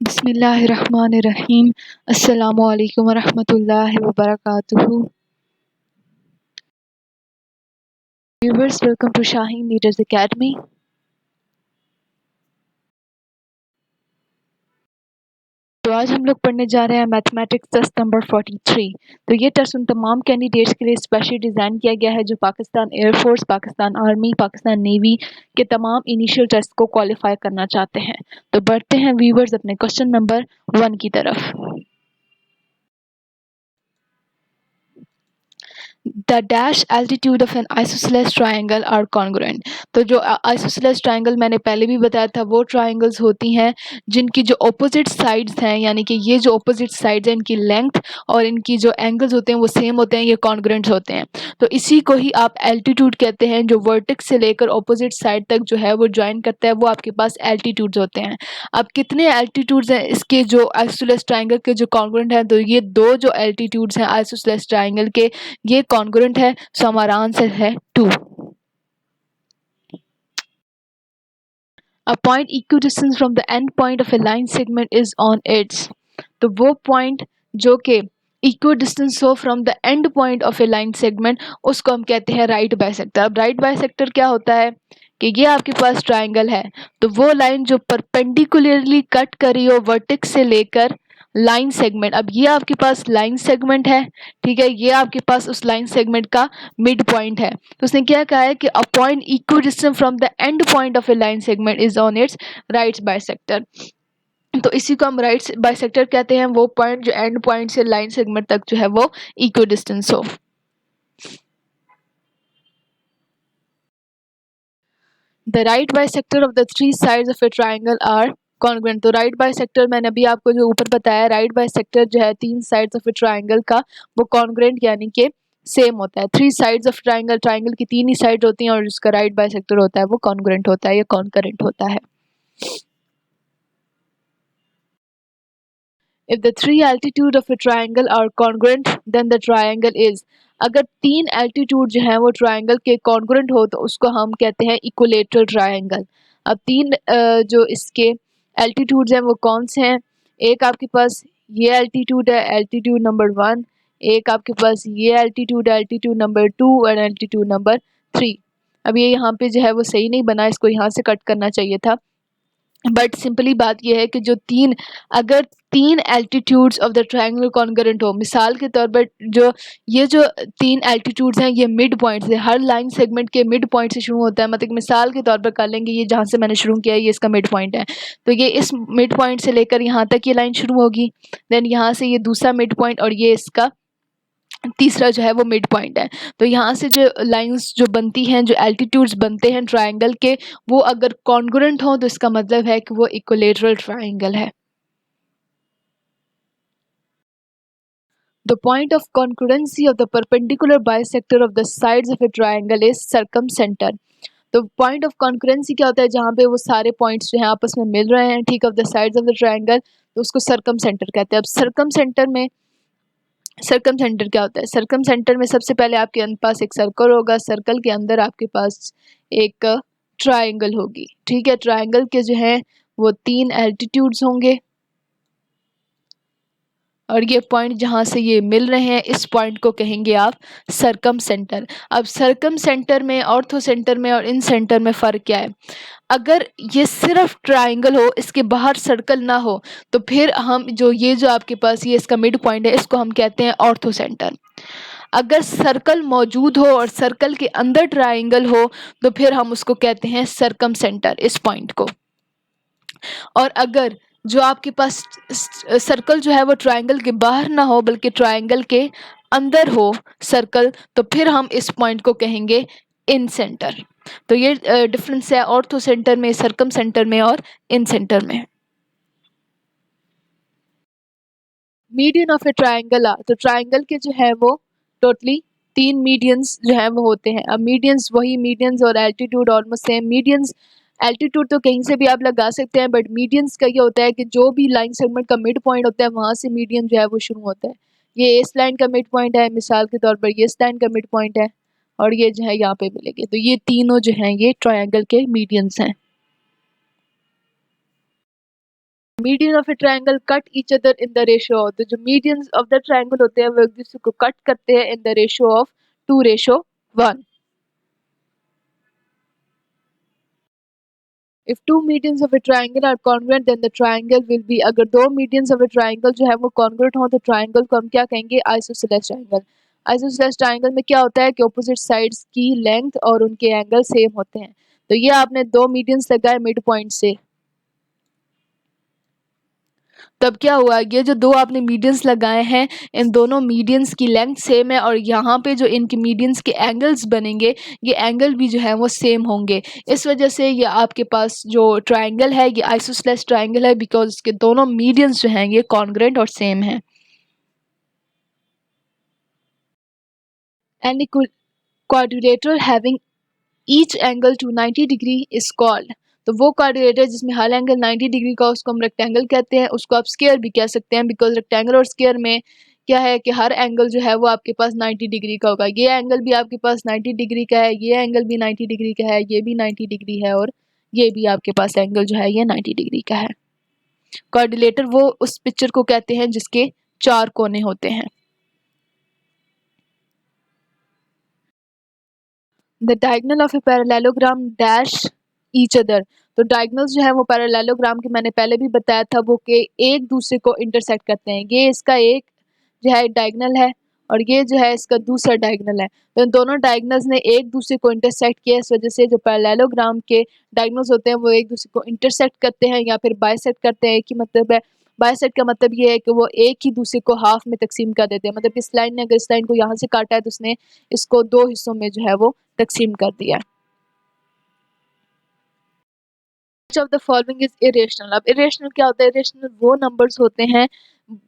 बिस्मिल्लाहिर्रहमानिर्रहीम। अस्सलामुअलैकुम वरहमतुल्लाहि वबरकातुहू। Viewers, welcome to Shaheen Leaders Academy. तो आज हम लोग पढ़ने जा रहे हैं मैथमेटिक्स टेस्ट नंबर 43। तो ये टेस्ट उन तमाम कैंडिडेट्स के लिए स्पेशली डिज़ाइन किया गया है जो Pakistan air force, Pakistan army, Pakistan navy के तमाम इनिशियल टेस्ट को क्वालिफाई करना चाहते हैं। तो बढ़ते हैं व्यूवर्स अपने क्वेश्चन नंबर 1 की तरफ। The dash altitude of an isosceles triangle are congruent। तो जो isosceles triangle मैंने पहले भी बताया था वो triangles होती हैं जिनकी जो opposite sides हैं, यानी कि ये जो opposite sides हैं इनकी length और इनकी जो angles होते हैं वो same होते हैं, ये congruent होते हैं। तो इसी को ही आप altitude कहते हैं। जो vertex से लेकर opposite side तक जो है वो join करता है वो आपके पास altitudes होते हैं। अब कितने altitudes हैं इसके जो isosceles triangle के जो congruent हैं, तो ये दो जो altitudes हैं isosceles triangle के ये कॉन्ग्रुएंट है। सो हमारा आंसर है 2। A point equidistant from the end point of a line segment is on its। तो वो पॉइंट जो कि इक्विडिस्टेंस हो from the end point of A line segment उसको हम कहते हैं राइट बाइसेक्टर। अब राइट बाइसेक्टर क्या होता है कि ये आपके पास ट्राइंगल है, तो वो लाइन जो परपेंडिकुलरली कट करी हो वर्टेक्स से लेकर लाइन सेगमेंट। अब ये आपके पास लाइन सेगमेंट है, ठीक है, ये आपके पास उस लाइन सेगमेंट का मिड पॉइंट है। तो उसने क्या कहा है कि a point equidistant from the end point of A line segment is on it's right bisector. तो इसी को हम राइट बाइसेक्टर कहते हैं, वो पॉइंट जो एंड पॉइंट से लाइन सेगमेंट तक जो है वो इक्विडिस्टेंस हो। The right bisector of the three sides of a triangle are congruent. तो राइट बाइसेक्टर मैंने अभी आपको जो ऊपर बताया, राइट बाइसेक्टर जो है तीन साइड्स ऑफ ए ट्राइंगल का वो कॉन्ग्रुएंट यानी कि सेम होता है। Three sides of triangle, triangle की तीन ही साइड होती हैं और जिसका राइट बाइसेक्टर होता है वो कॉन्ग्रुएंट होता है या कॉन्करेंट होता है। If the three altitude of a triangle are congruent, then the triangle is। अगर तीन एल्टीट्यूड जो हैं वो ट्राइंगल के कॉन्ग्रुएंट हो तो उसको हम कहते हैं इक्विलेटरल ट्राइंगल। अब तीन जो इसके एल्टीट्यूड्स हैं वो कौन से हैं? एक आपके पास ये एल्टीट्यूड है, एल्टीट्यूड नंबर 1। एक आपके पास ये एल्टीट्यूड है, एल्टीट्यूड नंबर 2 और एल्टीट्यूड नंबर 3। अब ये यहाँ पे जो है वो सही नहीं बना, इसको यहाँ से कट करना चाहिए था। बट सिंपली बात यह है कि जो अगर तीन altitudes of the triangle concurrent हो, मिसाल के तौर पर जो तीन एल्टीट्यूड्स हैं ये मिड पॉइंट से, हर लाइन सेगमेंट के मिड पॉइंट से शुरू होता है। मतलब मिसाल के तौर पर कर लेंगे ये जहाँ से मैंने शुरू किया है ये इसका मिड पॉइंट है, तो ये इस मिड पॉइंट से लेकर यहाँ तक ये लाइन शुरू होगी। देन यहाँ से ये दूसरा मिड पॉइंट और ये इसका तीसरा जो है वो मिड पॉइंट है। तो यहाँ से जो लाइंस जो बनती हैं, जो एल्टीट्यूड्स बनते हैं ट्रायंगल के, वो अगर कॉन्ग्रुएंट हो तो इसका मतलब है कि वो इक्विलेटरल ट्रायंगल है। The point of congruency of the perpendicular bisector of the sides of a triangle is circumcenter। तो पॉइंट ऑफ कॉन्करेंसी क्या होता है? जहाँ पे वो सारे पॉइंट्स जो हैं आपस में मिल रहे हैं, ठीक, of the sides of the triangle, तो उसको सर्कम सेंटर कहते हैं। अब सर्कम सेंटर क्या होता है? सर्कम सेंटर में सबसे पहले आपके पास एक सर्कल होगा, सर्कल के अंदर आपके पास एक ट्रायंगल होगी, ठीक है। ट्रायंगल के जो है वो तीन एल्टीट्यूड्स होंगे और ये पॉइंट जहाँ से ये मिल रहे हैं इस पॉइंट को कहेंगे आप सर्कम सेंटर। अब सर्कम सेंटर में, ऑर्थो सेंटर में और इन सेंटर में फ़र्क क्या है? अगर ये सिर्फ ट्रायंगल हो, इसके बाहर सर्कल ना हो, तो फिर हम ये जो आपके पास ये इसका मिड पॉइंट है इसको हम कहते हैं ऑर्थो सेंटर। अगर सर्कल मौजूद हो और सर्कल के अंदर ट्रायंगल हो तो फिर हम उसको कहते हैं सर्कम सेंटर, इस पॉइंट को। और अगर जो आपके पास सर्कल जो है वो ट्रायंगल के बाहर ना हो बल्कि ट्रायंगल के अंदर हो सर्कल, तो फिर हम इस पॉइंट को कहेंगे इन सेंटर। तो ये डिफरेंस है ऑर्थो सेंटर में, सर्कम सेंटर में और इन सेंटर में। मीडियन ऑफ ए ट्रायंगल, तो ट्रायंगल के जो है वो टोटली तीन मीडियंस जो है वो होते हैं। अब मीडियंस वही मीडियंस और altitude almost same. Medians altitude तो कहीं से भी आप लगा सकते हैं, बट मीडियंस का ये होता है कि जो भी लाइन सेगमेंट का मिड पॉइंट होता है वहाँ से मीडियन जो है वो शुरू होता है। ये इस लाइन का मिड पॉइंट है, मिसाल के तौर पर ये इस लाइन का मिड पॉइंट है और ये जो है यहाँ पे मिलेंगे। तो ये तीनों जो हैं ये ट्रायंगल के मीडियंस हैं। Median of A triangle cut each other in the ratio, तो जो मीडियंस ऑफ द ट्रायंगल होते हैं वो एक दूसरे को कट करते हैं in the ratio of 2:1. If two medians of a triangle are congruent then the triangle will be, अगर दो medians of a triangle जो है वो congruent हो तो triangle को हम क्या कहेंगे, isosceles triangle. Isosceles triangle में क्या होता है कि opposite sides की length और उनके angle same होते हैं. तो ये आपने दो medians लगाए mid point से, तब क्या हुआ, ये जो दो आपने मीडियंस लगाए हैं इन दोनों मीडियंस की लेंथ सेम है और यहाँ पे जो इनके मीडियंस के एंगल्स बनेंगे ये एंगल भी जो है वो सेम होंगे. इस वजह से ये आपके पास जो ट्रायंगल है ये आइसोसेलेस ट्रायंगल है, बिकॉज इसके दोनों मीडियंस जो हैं ये कॉन्ग्रुएंट और सेम हैं. And quadrilateral having each angle to 90 degree is called, तो वो क्वाड्रिलेटर जिसमें हर एंगल 90 डिग्री का उसको हम रेक्टेंगल कहते हैं. उसको आप स्क्वायर भी कह सकते हैं, बिकॉज रेक्टेंगल और स्क्वायर में क्या है कि हर एंगल जो है वो आपके पास 90 डिग्री का होगा. ये एंगल भी आपके पास 90 डिग्री का है, ये एंगल भी 90 डिग्री का है, ये भी 90 डिग्री है और ये भी आपके पास एंगल जो है ये 90 डिग्री का है. क्वाड्रिलेटर वो उस पिक्चर को कहते हैं जिसके चार कोने होते हैं. The diagonal of a parallelogram dash each other, तो डायगोनल्स जो है वो पैरेललोग्राम के मैंने पहले भी बताया था वो कि एक दूसरे को इंटरसेक्ट करते हैं. ये इसका एक जो है डायगोनल है और ये जो है इसका दूसरा डायगोनल है. तो इन दोनों डायगोनल्स ने एक दूसरे को इंटरसेक्ट किया. इस वजह से जो पैरेललोग्राम के डायगोनल्स होते हैं वो एक दूसरे को इंटरसेक्ट करते हैं या फिर बाइसेक्ट करते हैं. एक ही मतलब है, बाइसेक्ट का मतलब ये है कि वो एक ही दूसरे को हाफ में तकसीम कर देते हैं. मतलब इस लाइन ने अगर इस लाइन को यहाँ से काटा है तो उसने इसको दो हिस्सों में जो है वो तकसीम कर दिया. Which of the following is irrational? अब irrational क्या होता है? irrational वो numbers होते हैं,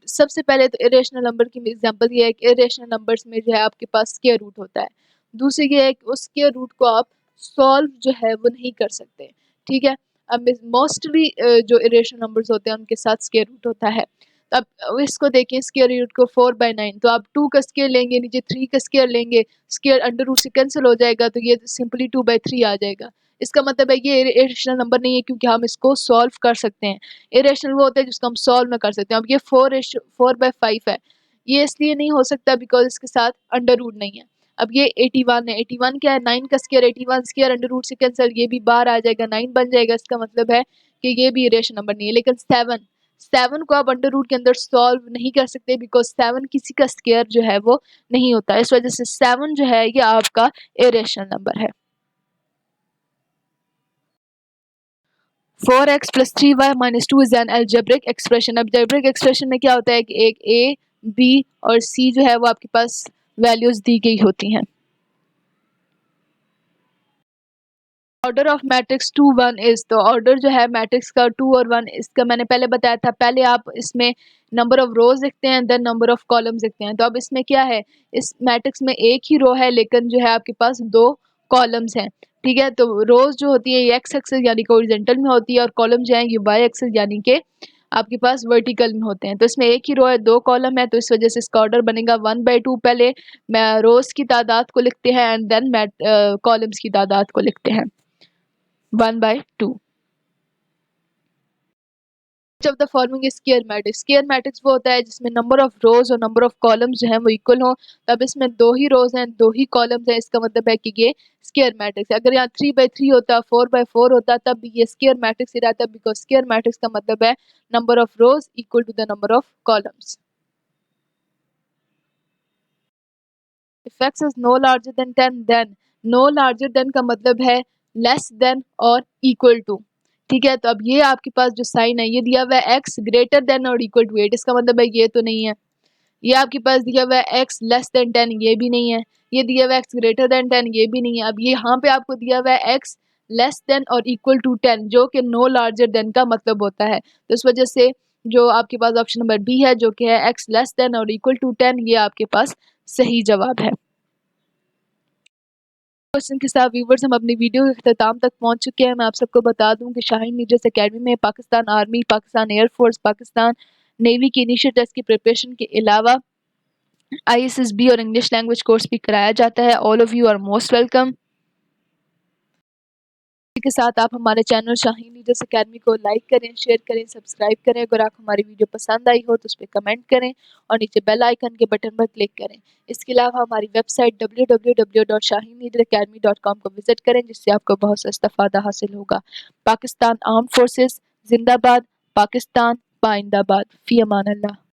सबसे पहले तो irrational number की एग्जांपल ये है कि irrational numbers में जो है आपके पास स्क्वायर रूट होता है. दूसरी ये है कि उस स्क्वायर रूट को आप सॉल्व जो है वो नहीं कर सकते. ठीक है, अब मोस्टली जो irrational numbers होते हैं उनके साथ स्क्वायर रूट होता है. तो अब इसको देखें, स्क्वायर रूट को 4/9, तो आप 2 का स्क्वायर लेंगे, नीचे 3 का स्क्वायर लेंगे, स्क्वायर अंडर रूट से कैंसिल हो जाएगा तो ये सिंपली 2/3 आ जाएगा. इसका मतलब है ये इरेशनल नंबर नहीं है क्योंकि हम इसको सॉल्व कर सकते हैं. इरेशनल वो होता है जिसको हम सॉल्व में कर सकते हैं. अब ये 4/5 है, ये इसलिए नहीं हो सकता बिकॉज इसके साथ अंडर रूट नहीं है. अब ये 81 है, 81 क्या है, 9 का स्क्वायर, 81 स्क्वायर अंडर रूट से कैंसिल, ये भी बाहर आ जाएगा, 9 बन जाएगा. इसका मतलब है कि ये भी इरेशनल नंबर नहीं है. लेकिन 7 को आप अंडर रूट के अंदर सॉल्व नहीं कर सकते बिकॉज 7 किसी का स्क्वायर जो है वो नहीं होता. इस वजह से 7 जो है ये आपका इरेशनल नंबर है. 4x + 3y - 2 is an algebraic expression. अब अलजेब्रिक एक्सप्रेशन में क्या होता है कि एक a, b और c जो है वो आपके पास वैल्यूज दी गई होती हैं. ऑर्डर ऑफ मैट्रिक्स 2 1 इज, तो ऑर्डर जो है मैट्रिक्स का 2 और 1 इसका मैंने पहले बताया था. पहले आप इसमें नंबर ऑफ रोज देखते हैं देन नंबर ऑफ कॉलम्स देखते हैं. तो अब इसमें क्या है, इस मैट्रिक्स में एक ही रो है लेकिन जो है आपके पास दो कॉलम्स हैं. ठीक है, तो रोज जो होती है ये एक्स एक्सिस यानी कि हॉरिजॉन्टल में होती है और कॉलम जो है ये वाई एक्सिस यानी कि आपके पास वर्टिकल में होते हैं. तो इसमें एक ही रो है, दो कॉलम है, तो इस वजह से इसका ऑर्डर बनेगा 1/2. पहले रोज की तादाद को लिखते हैं एंड देन कॉलम्स की तादाद को लिखते हैं 1/2. Which of the following is square matrix? Square matrix वो होता है जिसमें नंबर ऑफ रोज और नंबर ऑफ कॉलम्स जो हैं वो इक्वल हों. तब इसमें दो ही रोज हैं, दो ही कॉलम्स हैं, इसका मतलब है कि ये स्क्वायर मैट्रिक्स है. अगर यहाँ 3/3 होता, 4/4 होता, तब भी ये स्क्वायर मैट्रिक्स ही रहता बिकॉज स्क्वायर मैट्रिक्स का मतलब है number of rows equal to the number of columns. If x is no larger than 10 then no larger than का मतलब है लेस देन और इक्वल टू. ठीक है, तो अब ये आपके पास जो साइन है ये दिया हुआ है x ग्रेटर देन और इक्वल टू 8, इसका मतलब है ये तो नहीं है. ये आपके पास दिया हुआ है x लेस देन 10, ये भी नहीं है. ये दिया हुआ है x ग्रेटर देन 10, ये भी नहीं है. अब ये यहाँ पे आपको दिया हुआ है x लेस देन और इक्वल टू 10 जो कि नो लार्जर देन का मतलब होता है. तो इस वजह से जो आपके पास ऑप्शन नंबर बी है जो कि है x लेस देन और इक्वल टू 10, ये आपके पास सही जवाब है. क्वेश्चन के साथ व्यूवर्स हम अपनी वीडियो के अख्ताम तक पहुंच चुके हैं. मैं आप सबको बता दूं कि शाहीन मीडियस एकेडमी में Pakistan army, Pakistan air force, Pakistan navy की इनिशियल टेस्ट की प्रिपरेशन के अलावा ISSB और इंग्लिश लैंग्वेज कोर्स भी कराया जाता है. All of you are most welcome. इसी के साथ आप हमारे चैनल शाहीन लीडर्स अकेडमी को लाइक करें, शेयर करें, सब्सक्राइब करें। अगर आप हमारी वीडियो पसंद आई हो तो उस पर कमेंट करें और नीचे बेल आइकन के बटन पर क्लिक करें। इसके अलावा हमारी वेबसाइट www.shahinleaderacademy.com को विजिट करें, जिससे आपको बहुत सा इस्तेफादा हासिल होगा। पाकिस्तान आर्म्ड फोर्सेस जिंदाबाद, पाकिस्तान पाइंदाबाद। फी अमान अल्लाह।